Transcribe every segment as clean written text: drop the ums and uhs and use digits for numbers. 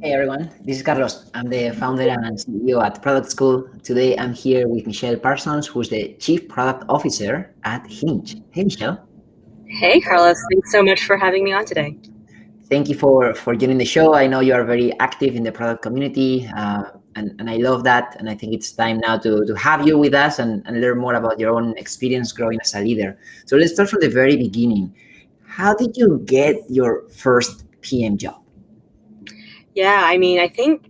Hey everyone, this is Carlos. I'm the founder and CEO at Product School. Today I'm here with Michelle Parsons, who's the Chief Product Officer at Hinge. Hey Michelle, Hey, Carlos. Thanks so much for having me on today. thank you for joining the show. I know you are very active in the product community, and I love that. And I think it's time now to have you with us and learn more about your own experience growing as a leader. So let's start from the very beginning. How did you get your first PM job? Yeah, I think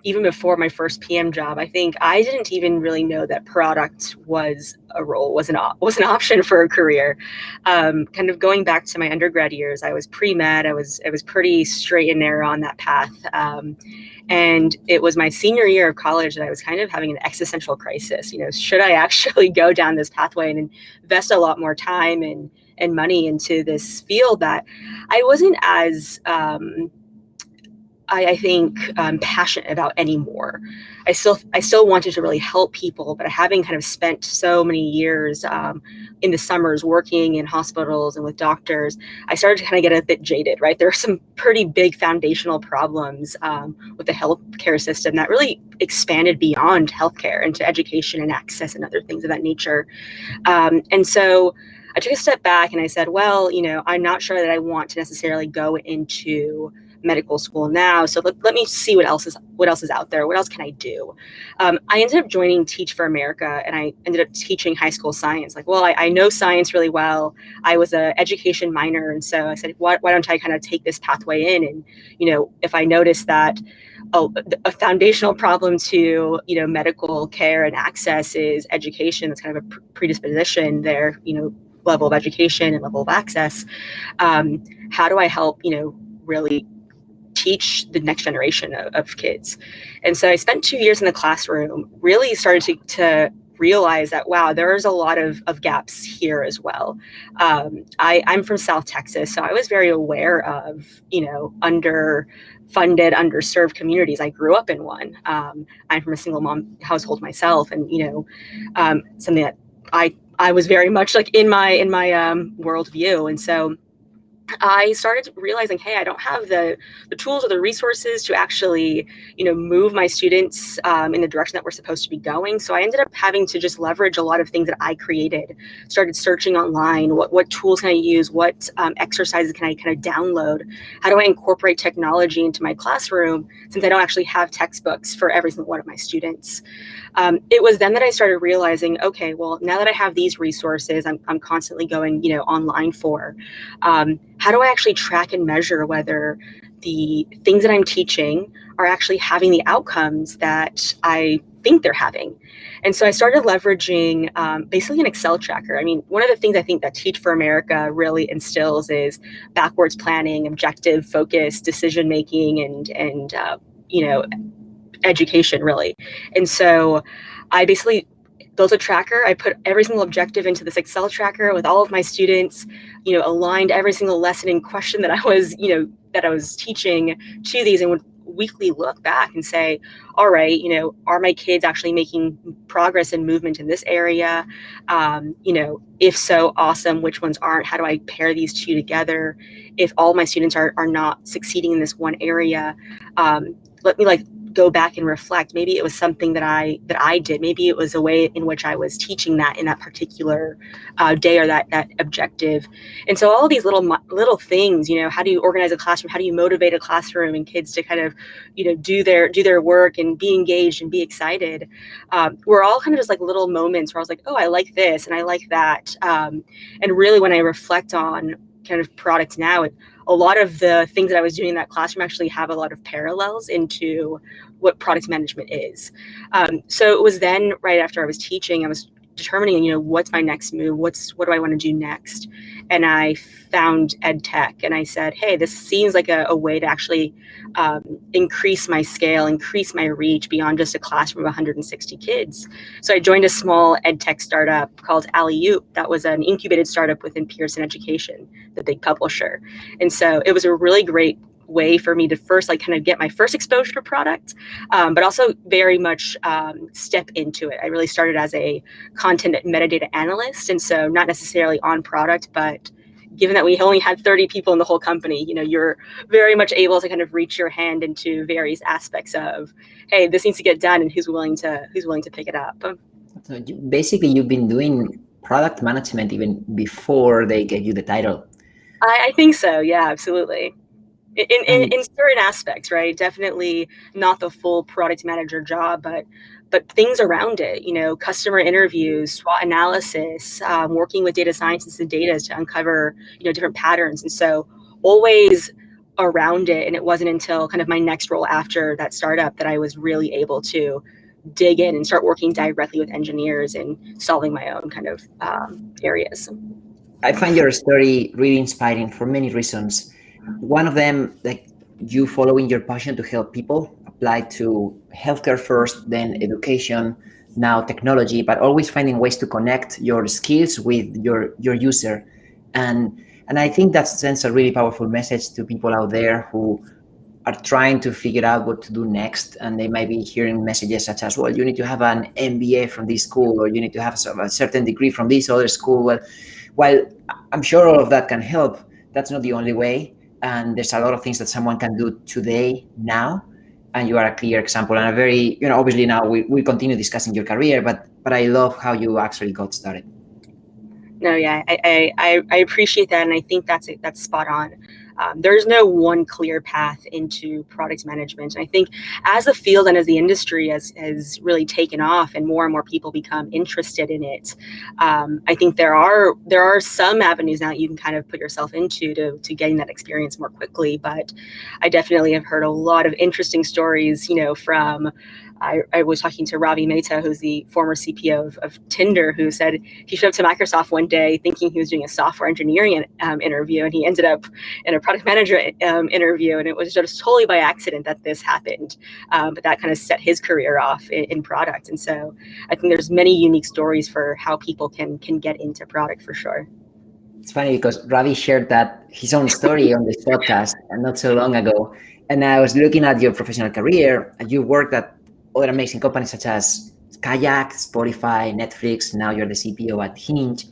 even before my first PM job, I think I didn't even really know that product was a role, was an option for a career. Kind of going back to my undergrad years, I was pre-med. I was pretty straight and narrow on that path. And it was my senior year of college that I was kind of having an existential crisis. Should I actually go down this pathway and invest a lot more time and money into this field that I wasn't as I think passionate about anymore. I still wanted to really help people, but having kind of spent so many years in the summers working in hospitals and with doctors, I started to kind of get a bit jaded. Right, there are some pretty big foundational problems with the healthcare system that really expanded beyond healthcare into education and access and other things of that nature. And so I took a step back and I said, well, I'm not sure that I want to necessarily go into medical school now. So let me see what else is out there. What else can I do? I ended up joining Teach for America, and I ended up teaching high school science. I know science really well. I was an education minor, and so I said, why don't I kind of take this pathway in? And if I notice that a foundational problem to medical care and access is education, that's kind of a predisposition there. Level of education and level of access. How do I help really teach the next generation of kids? And so I spent 2 years in the classroom, really started to realize that, wow, there's a lot of gaps here as well. I'm from South Texas, so I was very aware of, underfunded, underserved communities. I grew up in one. I'm from a single mom household myself, and, something that I was very much like in my worldview. And so I started realizing, hey, I don't have the tools or the resources to actually, move my students in the direction that we're supposed to be going. So I ended up having to just leverage a lot of things that I created. Started searching online, what tools can I use? What exercises can I kind of download? How do I incorporate technology into my classroom, since I don't actually have textbooks for every single one of my students? It was then that I started realizing, okay, well, now that I have these resources, I'm constantly going, online for. How do I actually track and measure whether the things that I'm teaching are actually having the outcomes that I think they're having? And so I started leveraging basically an Excel tracker. I mean, one of the things I think that Teach for America really instills is backwards planning, objective focus, decision making, and education, really. And so I basically built a tracker. I put every single objective into this Excel tracker with all of my students, aligned every single lesson in question that I was teaching to these, and would weekly look back and say, all right, are my kids actually making progress and movement in this area? If so, awesome. Which ones aren't? How do I pair these two together? If all my students are not succeeding in this one area, let me go back and reflect. Maybe it was something that I did. Maybe it was a way in which I was teaching that in that particular day or that objective. And so all these little things, how do you organize a classroom? How do you motivate a classroom and kids to kind of, do their work and be engaged and be excited? We're all kind of just like little moments where I was like, oh, I like this and I like that. And really, when I reflect on kind of product now, a lot of the things that I was doing in that classroom actually have a lot of parallels into what product management is. So it was then right after I was teaching, I was determining, what's my next move? What do I want to do next? And I found ed tech, and I said, hey, this seems like a way to actually increase my scale, increase my reach beyond just a classroom of 160 kids. So I joined a small ed tech startup called Alley that was an incubated startup within Pearson Education, the big publisher. And so it was a really great way for me to first kind of get my first exposure to product, but also very much step into it. I really started as a content metadata analyst, and so not necessarily on product, but given that we only had 30 people in the whole company, you're very much able to kind of reach your hand into various aspects of, hey, this needs to get done, and who's willing to pick it up. So basically, you've been doing product management even before they gave you the title. I think so. Yeah, absolutely. And In certain aspects, right? Definitely not the full product manager job, but things around it, customer interviews, SWOT analysis, working with data scientists and data to uncover, different patterns. And so always around it. And it wasn't until kind of my next role after that startup that I was really able to dig in and start working directly with engineers and solving my own kind of areas. I find your story really inspiring for many reasons. One of them, like you following your passion to help people, apply to healthcare first, then education, now technology, but always finding ways to connect your skills with your user. And I think that sends a really powerful message to people out there who are trying to figure out what to do next, and they might be hearing messages such as, well, you need to have an MBA from this school, or you need to have a certain degree from this other school. Well, while I'm sure all of that can help, that's not the only way. And there's a lot of things that someone can do today, now. And you are a clear example. And a very, obviously now we continue discussing your career, but I love how you actually got started. No, yeah, I appreciate that. And I think that's spot on. There's no one clear path into product management. And I think as the field and as the industry has really taken off and more people become interested in it, I think there are some avenues now that you can kind of put yourself into to getting that experience more quickly. But I definitely have heard a lot of interesting stories, from I was talking to Ravi Mehta, who's the former CPO of Tinder, who said he showed up to Microsoft one day thinking he was doing a software engineering interview, and he ended up in a product manager interview, and it was just totally by accident that this happened. But that kind of set his career off in product. And so I think there's many unique stories for how people can get into product for sure. It's funny because Ravi shared that his own story on this podcast not so long ago. And I was looking at your professional career, and you worked at other amazing companies such as Kayak, Spotify, Netflix. Now you're the CPO at Hinge.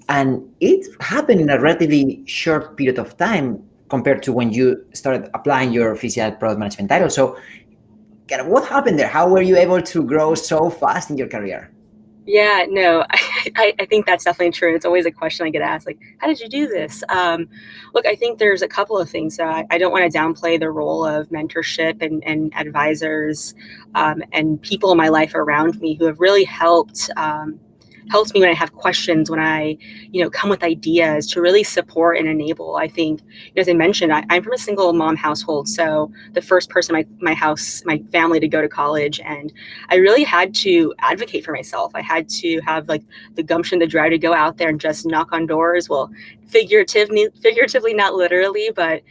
And it happened in a relatively short period of time compared to when you started applying your official product management title. So what happened there? How were you able to grow so fast in your career? Yeah, no, I think that's definitely true. It's always a question I get asked, like, how did you do this? Look, I think there's a couple of things. I don't want to downplay the role of mentorship and advisors and people in my life around me who have really helped me when I have questions, when I, come with ideas to really support and enable. I think, as I mentioned, I'm from a single mom household. So the first person in my family to go to college. And I really had to advocate for myself. I had to have like the gumption, the drive to go out there and just knock on doors. Well, figuratively, not literally, but,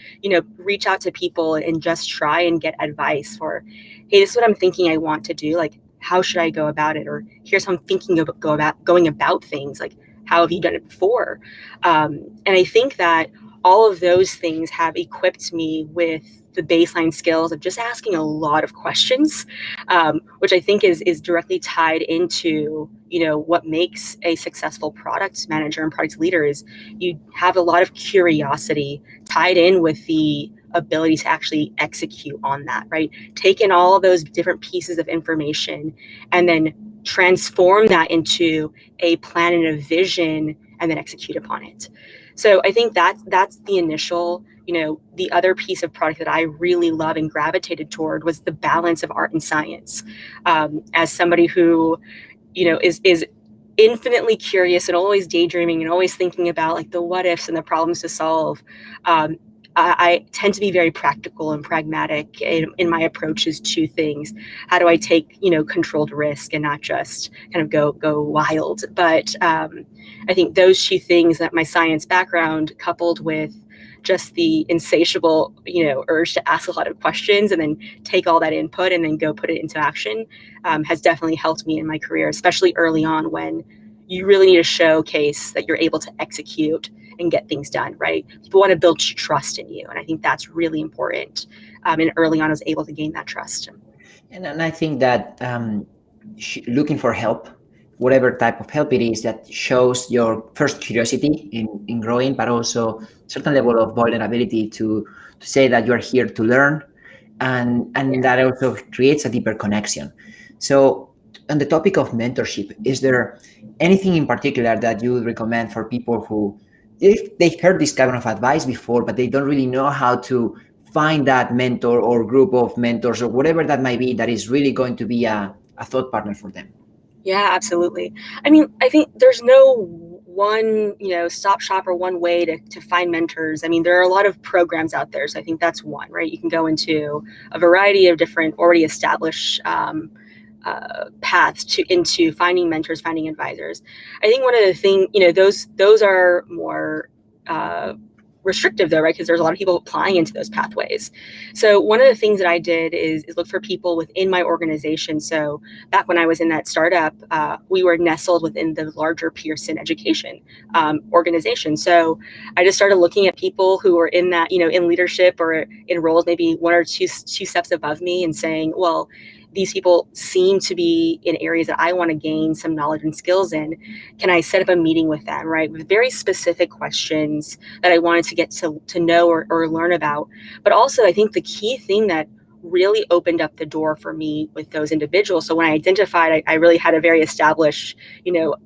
reach out to people and just try and get advice for, hey, this is what I'm thinking I want to do. Like, how should I go about it? Or here's how I'm thinking of going about things. Like, how have you done it before? And I think that all of those things have equipped me with the baseline skills of just asking a lot of questions, which I think is directly tied into, what makes a successful product manager and product leader is you have a lot of curiosity tied in with the ability to actually execute on that, right? Take in all of those different pieces of information and then transform that into a plan and a vision and then execute upon it. So I think that's the initial, the other piece of product that I really love and gravitated toward was the balance of art and science. As somebody who, is infinitely curious and always daydreaming and always thinking about like the what ifs and the problems to solve, I tend to be very practical and pragmatic in my approaches to things. How do I take, controlled risk and not just kind of go wild? But I think those two things, that my science background coupled with just the insatiable, urge to ask a lot of questions and then take all that input and then go put it into action, has definitely helped me in my career, especially early on when you really need to showcase that you're able to execute and get things done, right? People want to build trust in you. And I think that's really important. And early on, I was able to gain that trust. And I think that looking for help whatever type of help it is, that shows your first curiosity in growing, but also certain level of vulnerability to say that you are here to learn, and that also creates a deeper connection. So on the topic of mentorship, is there anything in particular that you would recommend for people who, if they've heard this kind of advice before, but they don't really know how to find that mentor or group of mentors or whatever that might be, that is really going to be a thought partner for them? Yeah, absolutely. I mean, I think there's no one, stop shop or one way to find mentors. I mean, there are a lot of programs out there. So I think that's one, right? You can go into a variety of different already established paths into finding mentors, finding advisors. I think one of the things, those are more restrictive though, right? Because there's a lot of people applying into those pathways. So one of the things that I did is look for people within my organization. So back when I was in that startup, we were nestled within the larger Pearson education organization. So I just started looking at people who were in that, in leadership or in roles maybe one or two steps above me and saying, well, these people seem to be in areas that I want to gain some knowledge and skills in. Can I set up a meeting with them, right? With very specific questions that I wanted to get to know or learn about. But also, I think the key thing that really opened up the door for me with those individuals. So when I identified, I really had a very established,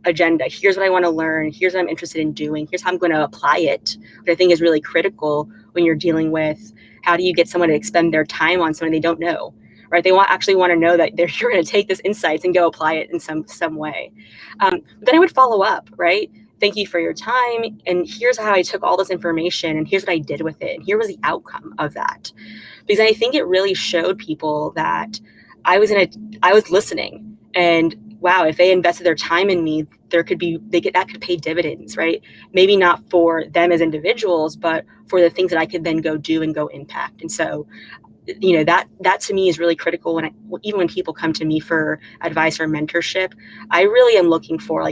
agenda. Here's what I want to learn. Here's what I'm interested in doing. Here's how I'm going to apply it. Which I think is really critical when you're dealing with how do you get someone to expend their time on something they don't know. Right? They actually want to know that you're going to take this insights and go apply it in some way. Then I would follow up, right? Thank you for your time. And here's how I took all this information and here's what I did with it. And here was the outcome of that. Because I think it really showed people that I was listening, and wow, if they invested their time in me, that could pay dividends, right? Maybe not for them as individuals, but for the things that I could then go do and go impact. And so that to me is really critical even when people come to me for advice or mentorship. I really am looking for,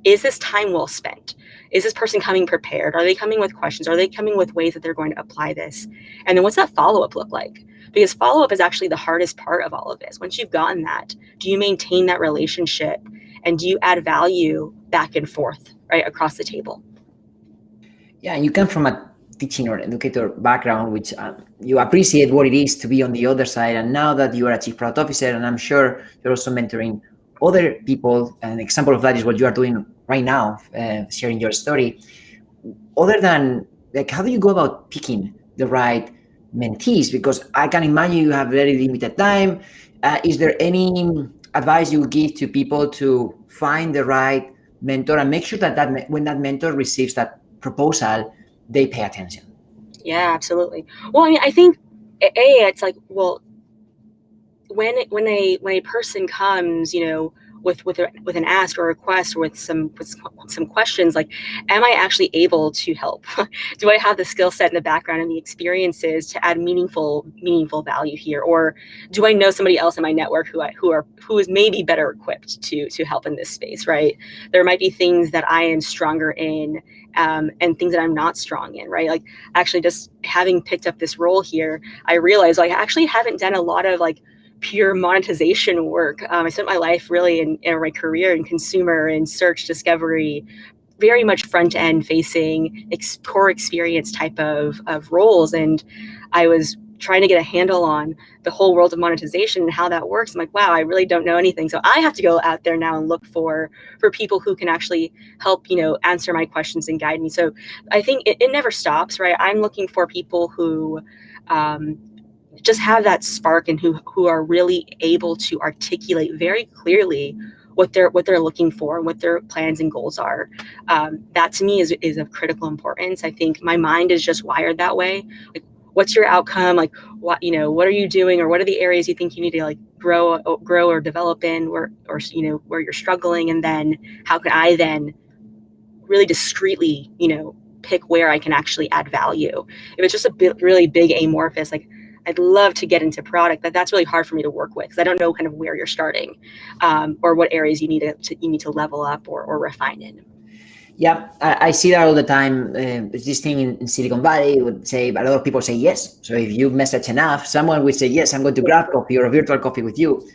is this time well spent? Is this person coming prepared? Are they coming with questions? Are they coming with ways that they're going to apply this? And then what's that follow-up look like? Because follow-up is actually the hardest part of all of this. Once you've gotten that, do you maintain that relationship? And do you add value back and forth, right, across the table? Yeah, you come from a teaching or educator background, which you appreciate what it is to be on the other side. And now that you are a chief product officer, and I'm sure you're also mentoring other people, an example of that is what you are doing right now, sharing your story. Other than, how do you go about picking the right mentees? Because I can imagine you have very limited time. Is there any advice you give to people to find the right mentor and make sure that when that mentor receives that proposal, they pay attention? Yeah, absolutely. Well, I mean, I think it's like, well, when a person comes, with an ask or a request or with some questions, like, am I actually able to help? Do I have the skill set and the background and the experiences to add meaningful value here? Or do I know somebody else in my network who is maybe better equipped to help in this space, right? There might be things that I am stronger in, and things that I'm not strong in, right? Like, actually just having picked up this role here, I realized I actually haven't done a lot of pure monetization work. I spent my life really in my career in consumer and search discovery, very much front end facing core experience type of roles. And I was trying to get a handle on the whole world of monetization and how that works. I'm like, wow, I really don't know anything. So I have to go out there now and look for people who can actually help, answer my questions and guide me. So I think it never stops, right? I'm looking for people who, just have that spark and who are really able to articulate very clearly what they're looking for and what their plans and goals are. That to me is of critical importance. I think my mind is just wired that way. Like, what's your outcome? Like, what are you doing, or what are the areas you think you need to grow or develop in, or where you're struggling, and then how can I then really discreetly pick where I can actually add value. If it's just a really big amorphous, I'd love to get into product, but that's really hard for me to work with because I don't know kind of where you're starting, or what areas you need to level up or refine in. Yeah, I see that all the time. There's this thing in Silicon Valley would say, a lot of people say yes. So if you message enough, someone will say, yes, I'm going to grab coffee or a virtual coffee with you.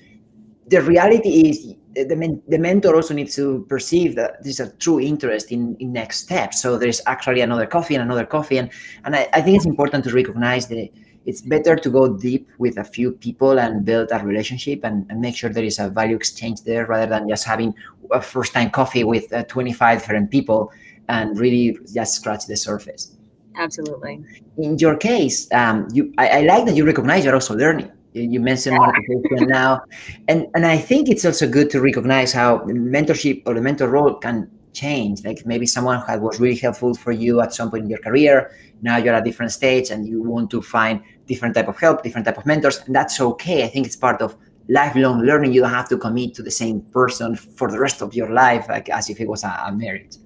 The reality is the mentor also needs to perceive that there's a true interest in next steps. So there's actually another coffee and another coffee. And I think it's important to recognize that it's better to go deep with a few people and build a relationship and make sure there is a value exchange there, rather than just having a first time coffee with 25 different people and really just scratch the surface. Absolutely. In your case, I like that you recognize you're also learning. You mentioned monetization now, and I think it's also good to recognize how mentorship or the mentor role can change. Like maybe someone who was really helpful for you at some point in your career, now you're at a different stage and you want to find different type of help, different type of mentors, and that's okay. I think it's part of lifelong learning. You don't have to commit to the same person for the rest of your life, like as if it was a marriage.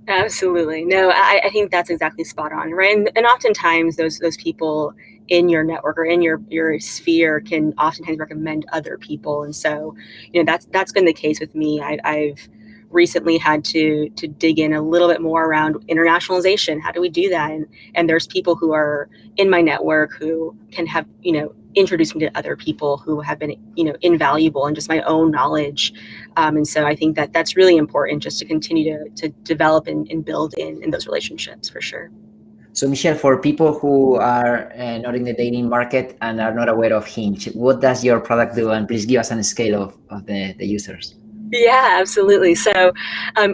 Absolutely. No, I think that's exactly spot on, right? And oftentimes those people in your network or in your sphere can oftentimes recommend other people. And so, that's been the case with me. I've recently had to dig in a little bit more around internationalization. How do we do that? And there's people who are in my network who can have, introduce me to other people who have been, invaluable in just my own knowledge. And so I think that that's really important, just to continue to develop and build in those relationships, for sure. So Michelle, for people who are not in the dating market and are not aware of Hinge, what does your product do? And please give us a scale of the users. Yeah, absolutely. So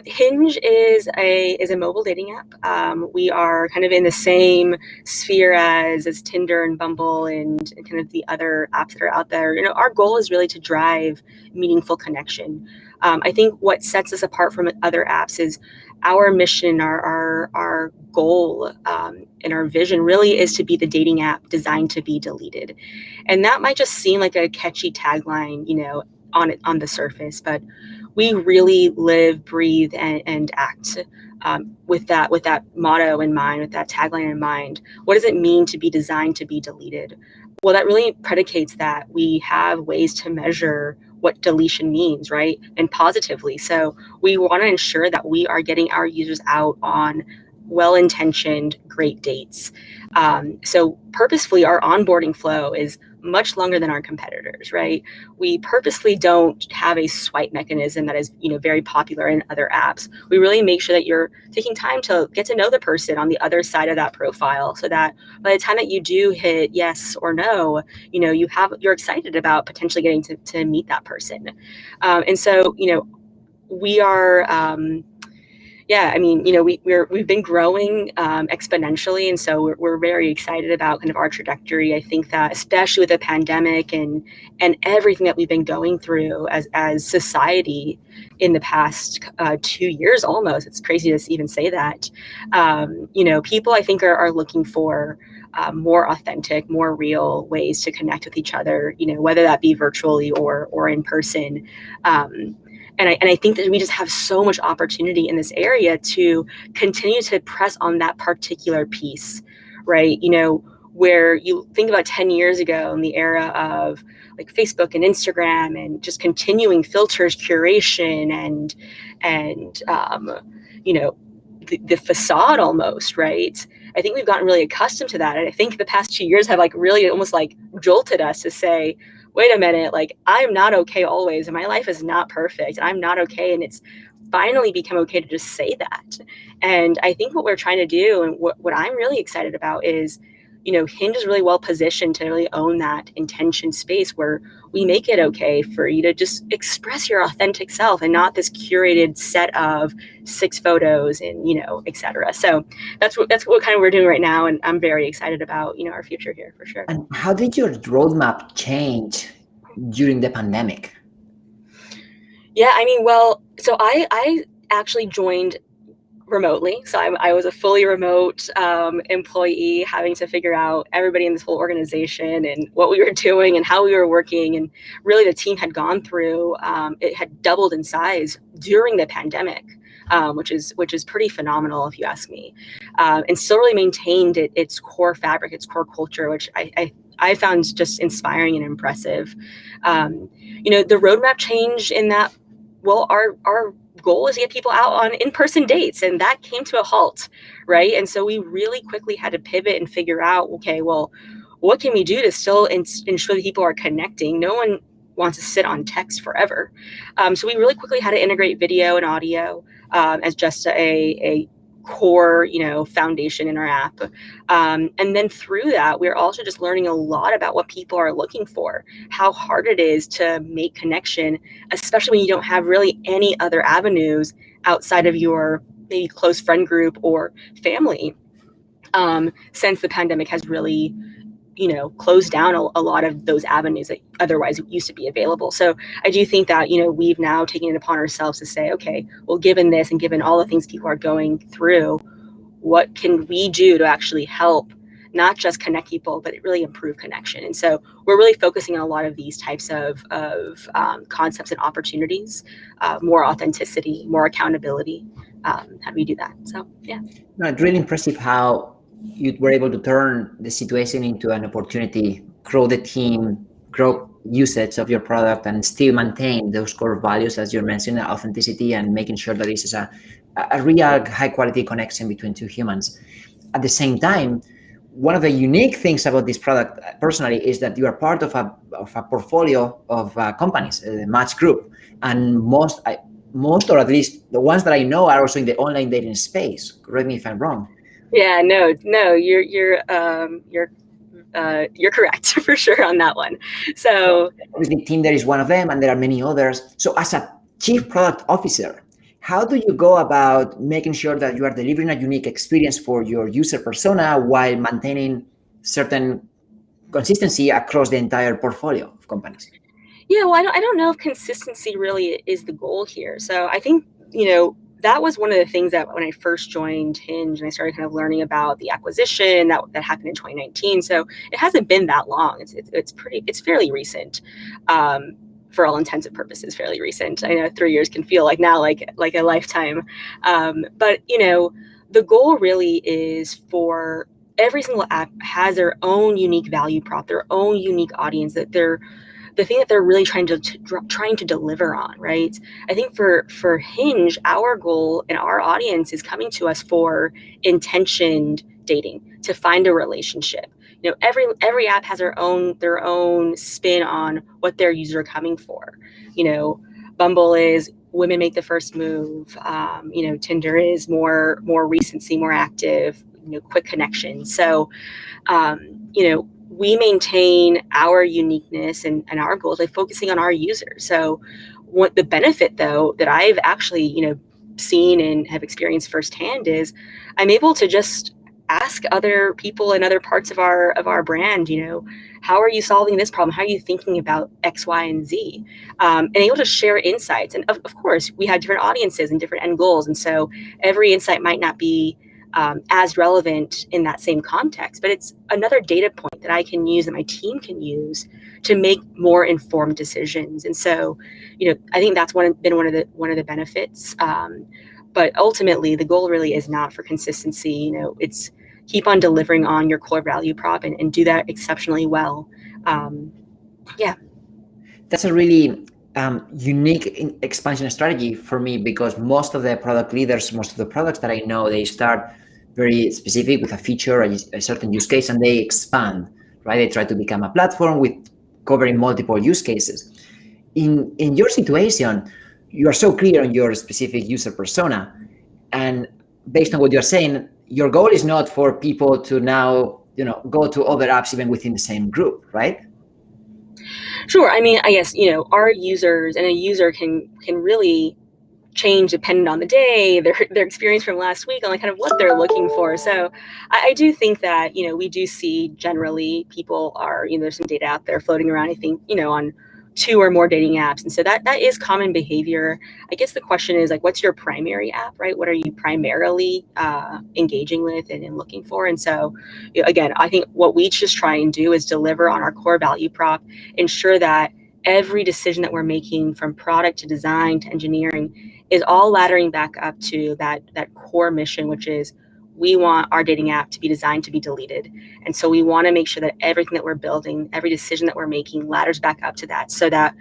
Hinge is a mobile dating app. We are kind of in the same sphere as Tinder and Bumble and kind of the other apps that are out there. Our goal is really to drive meaningful connection. I think what sets us apart from other apps is our mission, our goal, and our vision really is to be the dating app designed to be deleted. And that might just seem like a catchy tagline, on the surface, but we really live, breathe, and act with that motto in mind, with that tagline in mind. What does it mean to be designed to be deleted? Well, that really predicates that we have ways to measure what deletion means, right? And positively. So we want to ensure that we are getting our users out on well-intentioned, great dates. So purposefully, our onboarding flow is much longer than our competitors, right? We purposely don't have a swipe mechanism that is, very popular in other apps. We really make sure that you're taking time to get to know the person on the other side of that profile, so that by the time that you do hit yes or no, you're excited about potentially getting to meet that person. And so, we are, we've been growing exponentially, and so we're very excited about kind of our trajectory. I think that especially with the pandemic and everything that we've been going through as society in the past 2 years almost, it's crazy to even say that. People I think are looking for more authentic, more real ways to connect with each other, whether that be virtually or in person. And I think that we just have so much opportunity in this area to continue to press on that particular piece, right? Where you think about 10 years ago in the era of like Facebook and Instagram and just continuing filters, curation, and the facade almost, right? I think we've gotten really accustomed to that. And I think the past 2 years have really almost jolted us to say, wait a minute, I'm not okay always, and my life is not perfect, and I'm not okay. And it's finally become okay to just say that. And I think what we're trying to do, and what I'm really excited about is, Hinge is really well positioned to really own that intention space where we make it okay for you to just express your authentic self and not this curated set of 6 photos and, et cetera. So that's what kind of we're doing right now. And I'm very excited about, our future here for sure. And how did your roadmap change during the pandemic? Yeah, so I actually joined remotely. So I was a fully remote employee, having to figure out everybody in this whole organization and what we were doing and how we were working. And really the team had gone through, it had doubled in size during the pandemic, which is pretty phenomenal if you ask me, and still really maintained its core fabric, its core culture, which I found just inspiring and impressive. The roadmap changed in that, well, our goal is to get people out on in-person dates, and that came to a halt, right? And so we really quickly had to pivot and figure out, okay, well, what can we do to still ensure that people are connecting? No one wants to sit on text forever. So we really quickly had to integrate video and audio as just a core, foundation in our app. And then through that, we're also just learning a lot about what people are looking for, how hard it is to make connection, especially when you don't have really any other avenues outside of your maybe close friend group or family. Since the pandemic has really closed down a lot of those avenues that otherwise used to be available. So I do think that, we've now taken it upon ourselves to say, okay, well, given this and given all the things people are going through, what can we do to actually help not just connect people, but really improve connection? And so we're really focusing on a lot of these types of concepts and opportunities, more authenticity, more accountability. How do we do that? So, yeah. No, it's really impressive how you were able to turn the situation into an opportunity, grow the team, grow usage of your product, and still maintain those core values, as you mentioned, authenticity and making sure that this is a real high quality connection between two humans. At the same time, one of the unique things about this product personally is that you are part of a portfolio of companies, the Match Group, and most or at least the ones that I know are also in the online dating space. Correct me if I'm wrong. Yeah, no, you're correct for sure on that one. So obviously Tinder is one of them, and there are many others. So as a chief product officer, how do you go about making sure that you are delivering a unique experience for your user persona while maintaining certain consistency across the entire portfolio of companies? Yeah, well, I don't know if consistency really is the goal here. So I think, that was one of the things that when I first joined Hinge and I started kind of learning about the acquisition that happened in 2019. So it hasn't been that long. It's fairly recent. For all intents and purposes, fairly recent. I know 3 years can feel like now like a lifetime. But the goal really is for every single app has their own unique value prop, their own unique audience that the thing that they're really trying to deliver on, right? I think for Hinge, our goal and our audience is coming to us for intentioned dating, to find a relationship. Every app has their own spin on what their users are coming for. Bumble is women make the first move. Tinder is more recency, more active, quick connection. So, we maintain our uniqueness and our goals by focusing on our users. So what the benefit though that I've actually, seen and have experienced firsthand is I'm able to just ask other people in other parts of our brand, how are you solving this problem? How are you thinking about X, Y, and Z? And able to share insights. And of course, we have different audiences and different end goals. And so every insight might not be as relevant in that same context, but it's another data point that I can use and my team can use to make more informed decisions. And so, I think that's been one of the benefits. But ultimately, the goal really is not for consistency. It's keep on delivering on your core value prop and do that exceptionally well. Yeah. That's a really unique expansion strategy for me, because most of the product leaders, most of the products that I know, they start very specific with a feature, a certain use case, and they expand, right? They try to become a platform with covering multiple use cases. In your situation, you are so clear on your specific user persona, and based on what you're saying, your goal is not for people to now, go to other apps even within the same group, right? Sure. I mean, I guess, our users and a user can really change depending on the day, their experience from last week, on like kind of what they're looking for. So I do think that, we do see generally people are, there's some data out there floating around, I think, on 2 or more dating apps. And so that is common behavior. I guess the question is like, what's your primary app, right? What are you primarily engaging with and looking for? And so, again, I think what we just try and do is deliver on our core value prop, ensure that every decision that we're making from product to design to engineering is all laddering back up to that core mission, which is we want our dating app to be designed to be deleted. And so we want to make sure that everything that we're building, every decision that we're making ladders back up to that, so that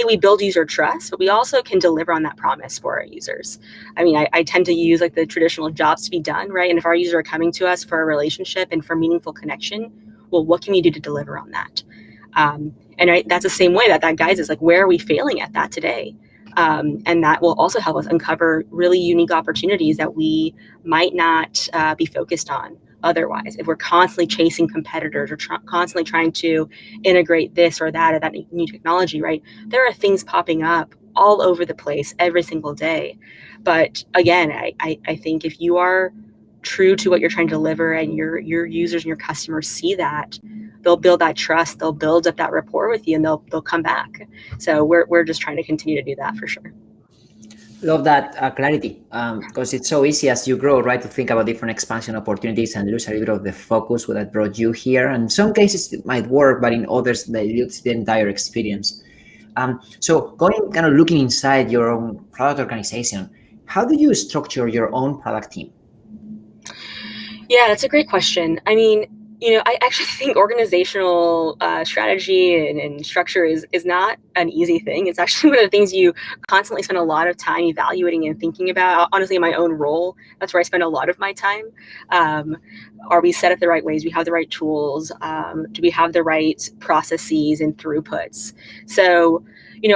we build user trust, but we also can deliver on that promise for our users. I mean, I tend to use like the traditional jobs to be done, right? And if our users are coming to us for a relationship and for meaningful connection, well, what can we do to deliver on that? And that's the same way that guides us, like, where are we failing at that today? And that will also help us uncover really unique opportunities that we might not be focused on otherwise. If we're constantly chasing competitors or constantly trying to integrate this or that new technology, right? There are things popping up all over the place every single day. But again, I think if you are true to what you're trying to deliver and your users and your customers see that, they'll build that trust, they'll build up that rapport with you, and they'll come back. So we're just trying to continue to do that for sure. Love that clarity, because it's so easy as you grow, right, to think about different expansion opportunities and lose a little bit of the focus that brought you here. And in some cases it might work, but in others they lose the entire experience. So going kind of looking inside your own product organization, how do you structure your own product team? Yeah, that's a great question. I mean, I actually think organizational strategy and structure is not an easy thing. It's actually one of the things you constantly spend a lot of time evaluating and thinking about. Honestly, in my own role, that's where I spend a lot of my time. Are we set up the right ways? Do we have the right tools? Do we have the right processes and throughputs? So,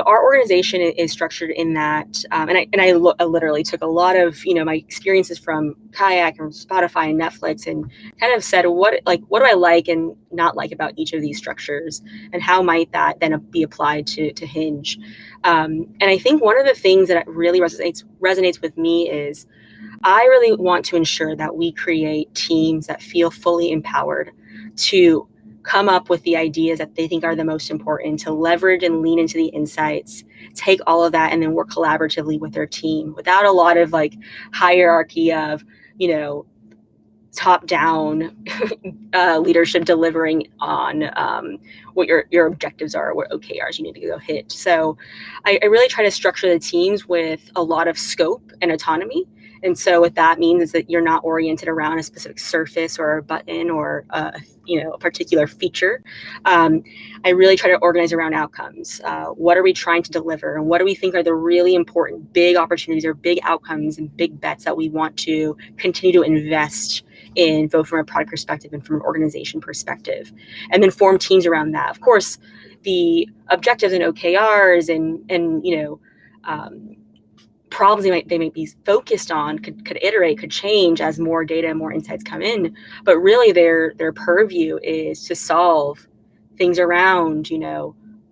our organization is structured in that, and I literally took a lot of my experiences from Kayak and Spotify and Netflix, and kind of said what do I like and not like about each of these structures, and how might that then be applied to Hinge. And I think one of the things that really resonates with me is I really want to ensure that we create teams that feel fully empowered to come up with the ideas that they think are the most important, to leverage and lean into the insights, take all of that and then work collaboratively with their team without a lot of hierarchy of, top down leadership delivering on what your objectives are, what OKRs you need to go hit. So I really try to structure the teams with a lot of scope and autonomy. And so what that means is that you're not oriented around a specific surface or a button or a particular feature. I really try to organize around outcomes. What are we trying to deliver, and what do we think are the really important big opportunities or big outcomes and big bets that we want to continue to invest in, both from a product perspective and from an organization perspective, and then form teams around that. Of course, the objectives and OKRs and problems they might be focused on could iterate, could change as more data, more insights come in. But really their purview is to solve things around,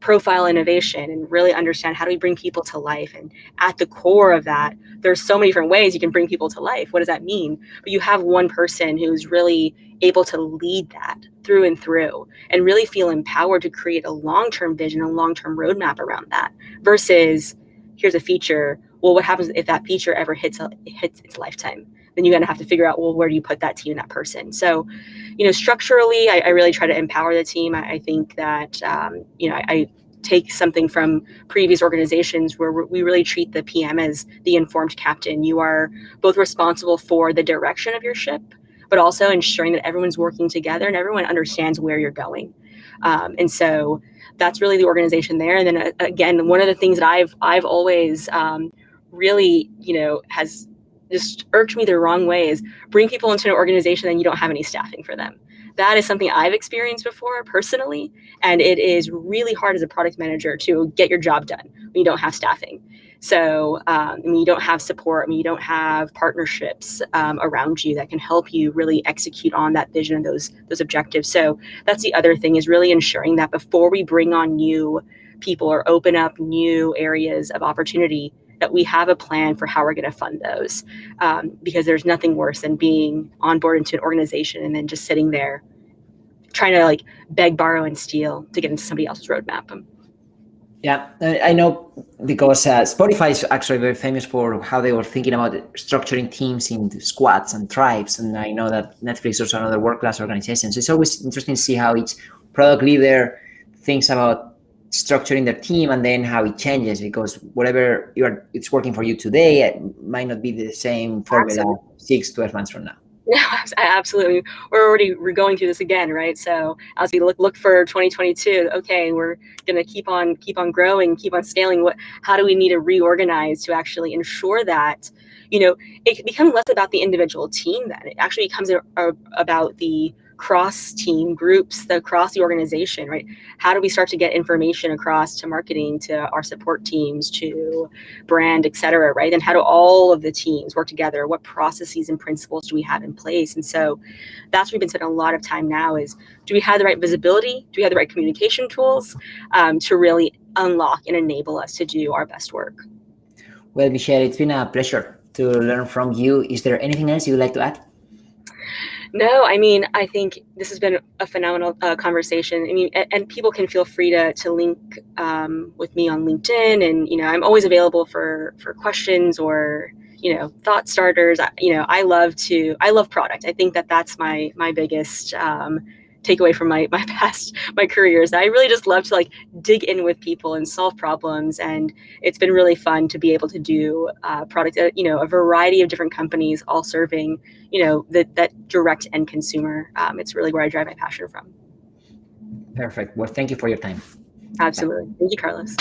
profile innovation, and really understand how do we bring people to life. And at the core of that, there's so many different ways you can bring people to life. What does that mean? But you have one person who's really able to lead that through and through and really feel empowered to create a long-term vision, a long-term roadmap around that, versus here's a feature. Well, what happens if that feature ever hits its lifetime? Then you're going to have to figure out, well, where do you put that team and that person? So, structurally, I really try to empower the team. I think that, I take something from previous organizations where we really treat the PM as the informed captain. You are both responsible for the direction of your ship, but also ensuring that everyone's working together and everyone understands where you're going. And so that's really the organization there. And then again, one of the things that I've always really, has just irked me the wrong way is bring people into an organization and you don't have any staffing for them. That is something I've experienced before personally, and it is really hard as a product manager to get your job done when you don't have staffing. So you don't have support, you don't have partnerships around you that can help you really execute on that vision and those objectives. So that's the other thing, is really ensuring that before we bring on new people or open up new areas of opportunity, that we have a plan for how we're going to fund those, because there's nothing worse than being on board into an organization and then just sitting there trying to beg, borrow, and steal to get into somebody else's roadmap. Yeah, I know, because Spotify is actually very famous for how they were thinking about structuring teams into squads and tribes. And I know that Netflix is also another world-class organization. So it's always interesting to see how each product leader thinks about structuring their team and then how it changes, because whatever it's working for you today, it might not be the same formula 6-12 months from now. Yeah, absolutely. We're going through this again, right? So as we look for 2022, okay, we're going to keep on growing, keep on scaling. How do we need to reorganize to actually ensure that, it becomes less about the individual team, then it actually becomes about the cross-team groups, across the organization, right? How do we start to get information across to marketing, to our support teams, to brand, et cetera, right? And how do all of the teams work together? What processes and principles do we have in place? And so that's where we've been spending a lot of time now is, do we have the right visibility? Do we have the right communication tools to really unlock and enable us to do our best work? Well, Michelle, it's been a pleasure to learn from you. Is there anything else you'd like to add? No, I mean, I think this has been a phenomenal conversation. I mean, and people can feel free to link with me on LinkedIn, and I'm always available for questions or thought starters. I love product. I think that's my biggest takeaway from my my careers. I really just love to dig in with people and solve problems, and it's been really fun to be able to do product, a variety of different companies, all serving that direct end consumer. It's really where I drive my passion from. Perfect. Well, thank you for your time. Absolutely. Thank you, Carlos.